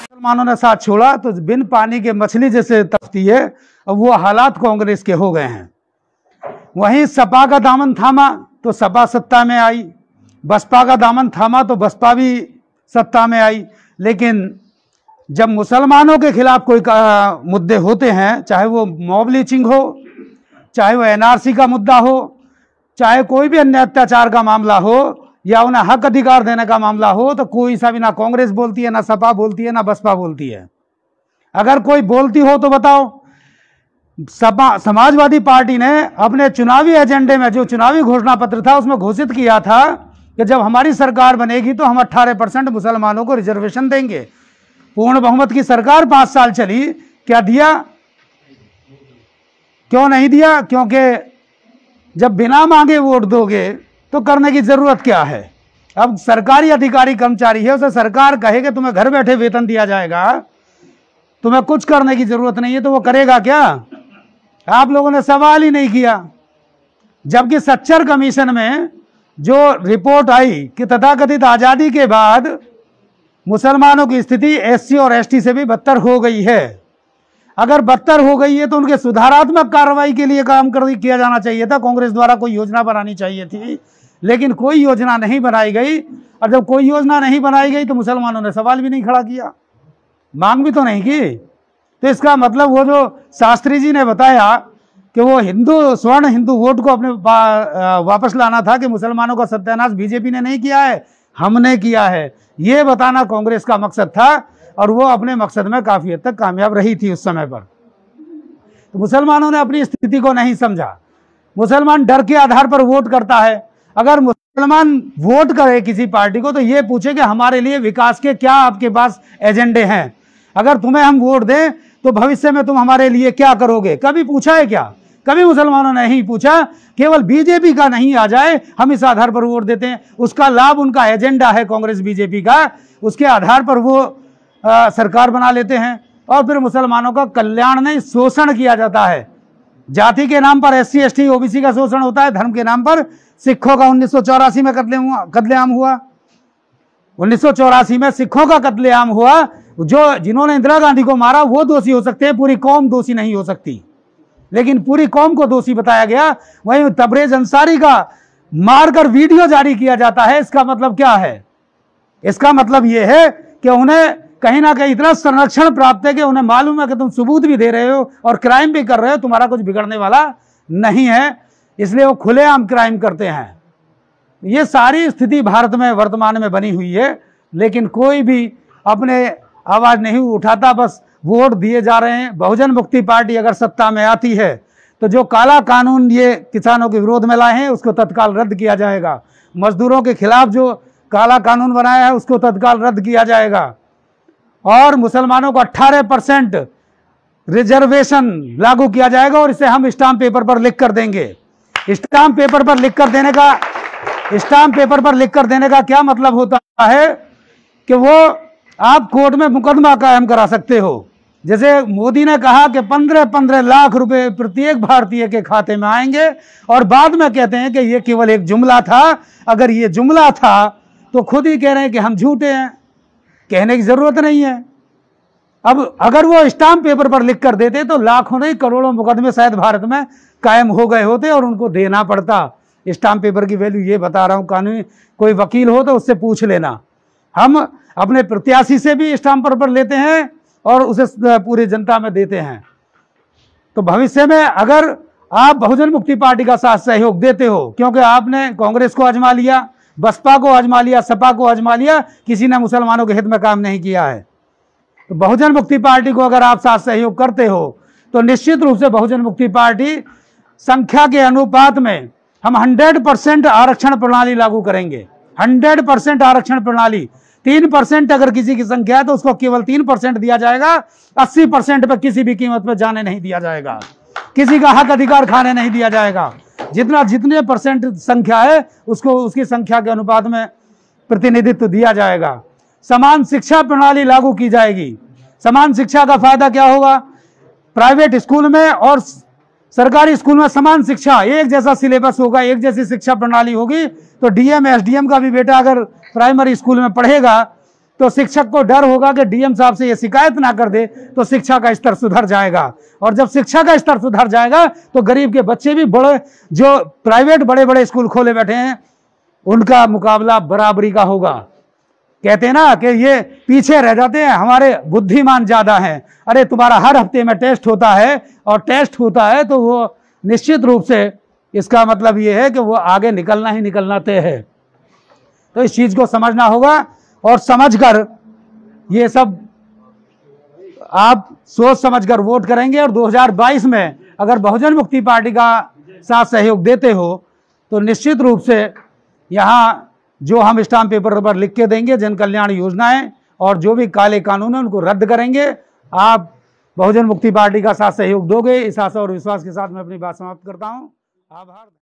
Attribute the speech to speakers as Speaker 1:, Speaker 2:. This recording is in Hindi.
Speaker 1: मुसलमानों ने साथ छोड़ा तो बिन पानी के मछली जैसे तपती है। अब वो हालात कांग्रेस के हो गए हैं। वहीं सपा का दामन थामा तो सपा सत्ता में आई, बसपा का दामन थामा तो बसपा भी सत्ता में आई। लेकिन जब मुसलमानों के खिलाफ कोई मुद्दे होते हैं, चाहे वो मॉब लिंचिंग हो, चाहे वो एनआरसी का मुद्दा हो, चाहे कोई भी अन्य अत्याचार का मामला हो या उन्हें हक अधिकार देने का मामला हो, तो कोई सा भी ना कांग्रेस बोलती है, ना सपा बोलती है, ना बसपा बोलती है। अगर कोई बोलती हो तो बताओ। सपा समाजवादी पार्टी ने अपने चुनावी एजेंडे में जो चुनावी घोषणा पत्र था उसमें घोषित किया था कि जब हमारी सरकार बनेगी तो हम 18% मुसलमानों को रिजर्वेशन देंगे। पूर्ण बहुमत की सरकार 5 साल चली, क्या दिया? क्यों नहीं दिया? क्योंकि जब बिना मांगे वोट दोगे तो करने की जरूरत क्या है? अब सरकारी अधिकारी कर्मचारी है, उसे सरकार कहे कि तुम्हें घर बैठे वेतन दिया जाएगा, तुम्हें कुछ करने की जरूरत नहीं है, तो वो करेगा क्या? आप लोगों ने सवाल ही नहीं किया। जबकि सच्चर कमीशन में जो रिपोर्ट आई कि तथाकथित आजादी के बाद मुसलमानों की स्थिति एससी और एसटी से भी बदतर हो गई है। अगर बदतर हो गई है तो उनके सुधारात्मक कार्रवाई के लिए काम किया जाना चाहिए था। कांग्रेस द्वारा कोई योजना बनानी चाहिए थी, लेकिन कोई योजना नहीं बनाई गई। और जब कोई योजना नहीं बनाई गई तो मुसलमानों ने सवाल भी नहीं खड़ा किया, मांग भी तो नहीं की। तो इसका मतलब वो जो शास्त्री जी ने बताया कि वो हिंदू स्वर्ण हिंदू वोट को अपने वापस लाना था, कि मुसलमानों का सत्यानाश बीजेपी ने नहीं किया है, हमने किया है, ये बताना कांग्रेस का मकसद था। और वो अपने मकसद में काफी हद तक कामयाब रही थी उस समय पर। तो मुसलमानों ने अपनी स्थिति को नहीं समझा। मुसलमान डर के आधार पर वोट करता है। अगर मुसलमान वोट करे किसी पार्टी को तो ये पूछे कि हमारे लिए विकास के क्या आपके पास एजेंडे हैं, अगर तुम्हें हम वोट दें तो भविष्य में तुम हमारे लिए क्या करोगे? कभी पूछा है क्या? कभी मुसलमानों ने नहीं पूछा। केवल बीजेपी का नहीं आ जाए हम इस आधार पर वोट देते हैं, उसका लाभ उनका एजेंडा है कांग्रेस बीजेपी का, उसके आधार पर वो सरकार बना लेते हैं। और फिर मुसलमानों का कल्याण नहीं, शोषण किया जाता है। जाति के नाम पर एससी एसटी ओबीसी का शोषण होता है, धर्म के नाम पर सिखों का 1984 में कत्लेआम हुआ। 1984 में सिखों का कत्लेआम हुआ। जो जिन्होंने इंदिरा गांधी को मारा वो दोषी हो सकते हैं, पूरी कौम दोषी नहीं हो सकती। लेकिन पूरी कौम को दोषी बताया गया। वहीं तबरेज अंसारी का मारकर वीडियो जारी किया जाता है। इसका मतलब क्या है? इसका मतलब यह है कि उन्हें कहीं ना कहीं इतना संरक्षण प्राप्त है कि उन्हें मालूम है कि तुम सबूत भी दे रहे हो और क्राइम भी कर रहे हो, तुम्हारा कुछ बिगड़ने वाला नहीं है, इसलिए वो खुलेआम क्राइम करते हैं। ये सारी स्थिति भारत में वर्तमान में बनी हुई है, लेकिन कोई भी अपने आवाज नहीं उठाता, बस वोट दिए जा रहे हैं। बहुजन मुक्ति पार्टी अगर सत्ता में आती है तो जो काला कानून ये किसानों के विरोध में लाए हैं उसको तत्काल रद्द किया जाएगा। मजदूरों के खिलाफ जो काला कानून बनाया है उसको तत्काल रद्द किया जाएगा। और मुसलमानों को 18% रिजर्वेशन लागू किया जाएगा। और इसे हम स्टाम्प पेपर पर लिख कर देंगे। स्टाम्प पेपर पर लिख कर देने का क्या मतलब होता है कि वो आप कोर्ट में मुकदमा कायम करा सकते हो। जैसे मोदी ने कहा कि 15-15 लाख रुपए प्रत्येक भारतीय के खाते में आएंगे, और बाद में कहते हैं कि ये केवल एक जुमला था। अगर ये जुमला था तो खुद ही कह रहे हैं कि हम झूठे हैं, कहने की जरूरत नहीं है। अब अगर वो स्टाम्प पेपर पर लिख कर देते तो लाखों नहीं करोड़ों मुकदमे शायद भारत में कायम हो गए होते और उनको देना पड़ता। स्टाम्प पेपर की वैल्यू ये बता रहा हूं, कानूनी कोई वकील हो तो उससे पूछ लेना। हम अपने प्रत्याशी से भी स्टाम्प पेपर लेते हैं और उसे पूरी जनता में देते हैं। तो भविष्य में अगर आप बहुजन मुक्ति पार्टी का साथ सहयोग देते हो, क्योंकि आपने कांग्रेस को आजमा लिया, बसपा को आजमा लिया, सपा को आजमा लिया, किसी ने मुसलमानों के हित में काम नहीं किया है, तो बहुजन मुक्ति पार्टी को अगर आप साथ सहयोग करते हो तो निश्चित रूप से बहुजन मुक्ति पार्टी संख्या के अनुपात में हम 100% आरक्षण प्रणाली लागू करेंगे। 100% आरक्षण प्रणाली। 3% अगर किसी की संख्या है तो उसको केवल 3% दिया जाएगा। 80% पर किसी भी कीमत पर जाने नहीं दिया जाएगा, किसी का हक अधिकार खाने नहीं दिया जाएगा। जितने परसेंट संख्या है उसको उसकी संख्या के अनुपात में प्रतिनिधित्व दिया जाएगा। समान शिक्षा प्रणाली लागू की जाएगी। समान शिक्षा का फायदा क्या होगा? प्राइवेट स्कूल में और सरकारी स्कूल में समान शिक्षा, एक जैसा सिलेबस होगा, एक जैसी शिक्षा प्रणाली होगी, तो डीएम एसडीएम का भी बेटा अगर प्राइमरी स्कूल में पढ़ेगा तो शिक्षक को डर होगा कि डीएम साहब से ये शिकायत ना कर दे, तो शिक्षा का स्तर सुधर जाएगा। और जब शिक्षा का स्तर सुधर जाएगा तो गरीब के बच्चे भी, बड़े जो प्राइवेट बड़े बड़े स्कूल खोले बैठे हैं, उनका मुकाबला बराबरी का होगा। कहते हैं ना कि ये पीछे रह जाते हैं, हमारे बुद्धिमान ज्यादा हैं। अरे तुम्हारा हर हफ्ते में टेस्ट होता है, और टेस्ट होता है तो वो निश्चित रूप से इसका मतलब ये है कि वो आगे निकलना ही निकलना तय है। तो इस चीज को समझना होगा, और समझकर ये सब आप सोच समझकर वोट करेंगे। और 2022 में अगर बहुजन मुक्ति पार्टी का साथ सहयोग देते हो तो निश्चित रूप से यहाँ जो हम स्टाम्प पेपर पर लिख के देंगे, जन कल्याण योजनाएं और जो भी काले कानून है उनको रद्द करेंगे। आप बहुजन मुक्ति पार्टी का साथ सहयोग दोगे, इस आशा और विश्वास के साथ मैं अपनी बात समाप्त करता हूँ। आभार।